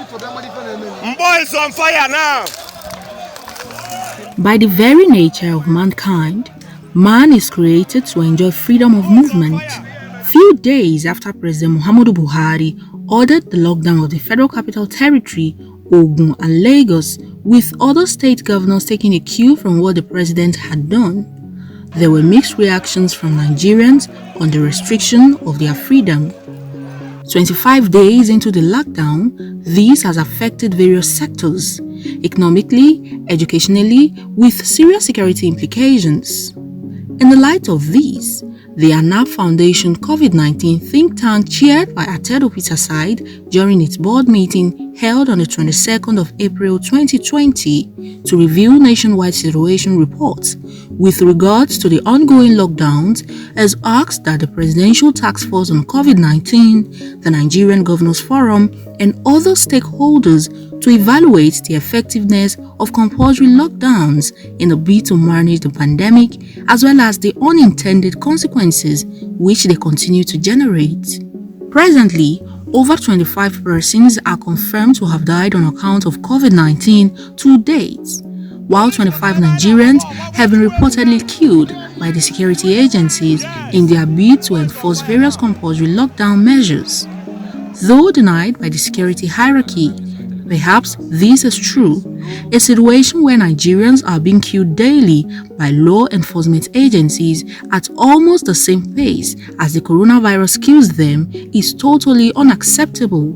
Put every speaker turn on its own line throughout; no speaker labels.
Mbo is on fire now.
By the very nature of mankind, man is created to enjoy freedom of movement. Few days after President Muhammadu Buhari ordered the lockdown of the Federal Capital Territory, Ogun and Lagos, with other state governors taking a cue from what the president had done, there were mixed reactions from Nigerians on the restriction of their freedom. 25 days into the lockdown, this has affected various sectors, economically, educationally, with serious security implications. In the light of these, the Anap Foundation COVID-19 think tank chaired by Untitled Chapter during its board meeting held on the 22nd of April 2020 to review nationwide situation reports with regards to the ongoing lockdowns has asked that the Presidential Task Force on COVID-19, the Nigerian Governors Forum, and other stakeholders to evaluate the effectiveness of compulsory lockdowns in a bid to manage the pandemic as well as the unintended consequences which they continue to generate. Presently, over 25 persons are confirmed to have died on account of COVID-19 to date, while 25 Nigerians have been reportedly killed by the security agencies in their bid to enforce various compulsory lockdown measures. Though denied by the security hierarchy, perhaps this is true. A situation where Nigerians are being killed daily by law enforcement agencies at almost the same pace as the coronavirus kills them is totally unacceptable.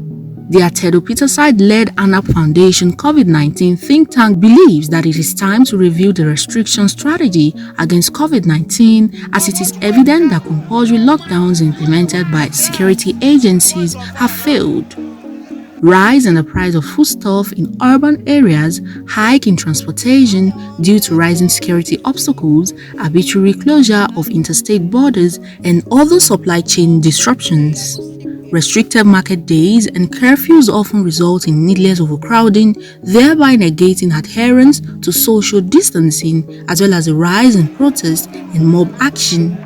The Untitled Chapter-led Anap Foundation COVID-19 think tank believes that it is time to review the restriction strategy against COVID-19 as it is evident that compulsory lockdowns implemented by security agencies have failed. Rise in the price of foodstuff in urban areas, hike in transportation due to rising security obstacles, arbitrary closure of interstate borders, and other supply chain disruptions. Restricted market days and curfews often result in needless overcrowding, thereby negating adherence to social distancing as well as a rise in protest and mob action.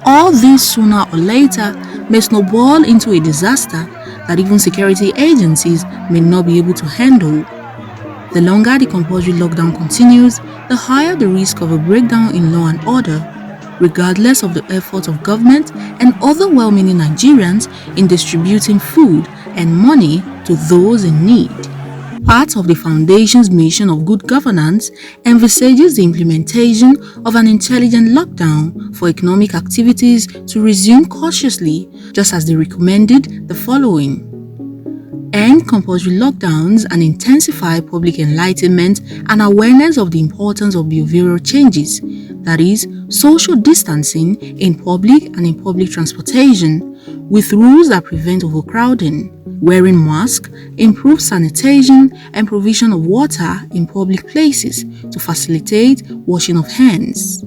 All this sooner or later may snowball into a disaster that even security agencies may not be able to handle. The longer the compulsory lockdown continues, the higher the risk of a breakdown in law and order, regardless of the efforts of government and other well-meaning Nigerians in distributing food and money to those in need. Part of the Foundation's mission of good governance envisages the implementation of an intelligent lockdown for economic activities to resume cautiously, just as they recommended the following: end compulsory lockdowns and intensify public enlightenment and awareness of the importance of behavioral changes, that is, social distancing in public and in public transportation, with rules that prevent overcrowding, wearing masks, improved sanitation, and provision of water in public places to facilitate washing of hands.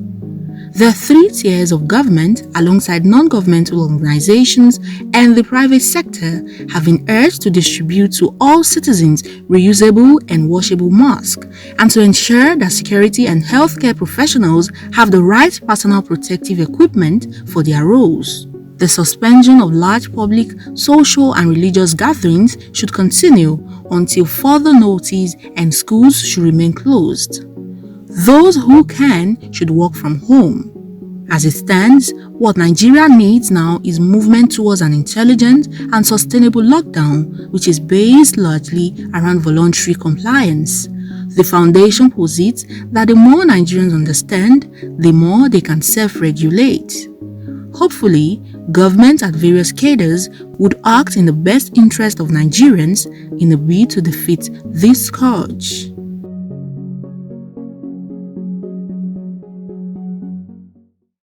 The three tiers of government, alongside non-governmental organizations and the private sector, have been urged to distribute to all citizens reusable and washable masks and to ensure that security and healthcare professionals have the right personal protective equipment for their roles. The suspension of large public, social, and religious gatherings should continue until further notice, and schools should remain closed. Those who can should work from home. As it stands, what Nigeria needs now is movement towards an intelligent and sustainable lockdown, which is based largely around voluntary compliance. The Foundation posits that the more Nigerians understand, the more they can self-regulate. Hopefully, government at various cadres would act in the best interest of Nigerians in a bid to defeat this scourge.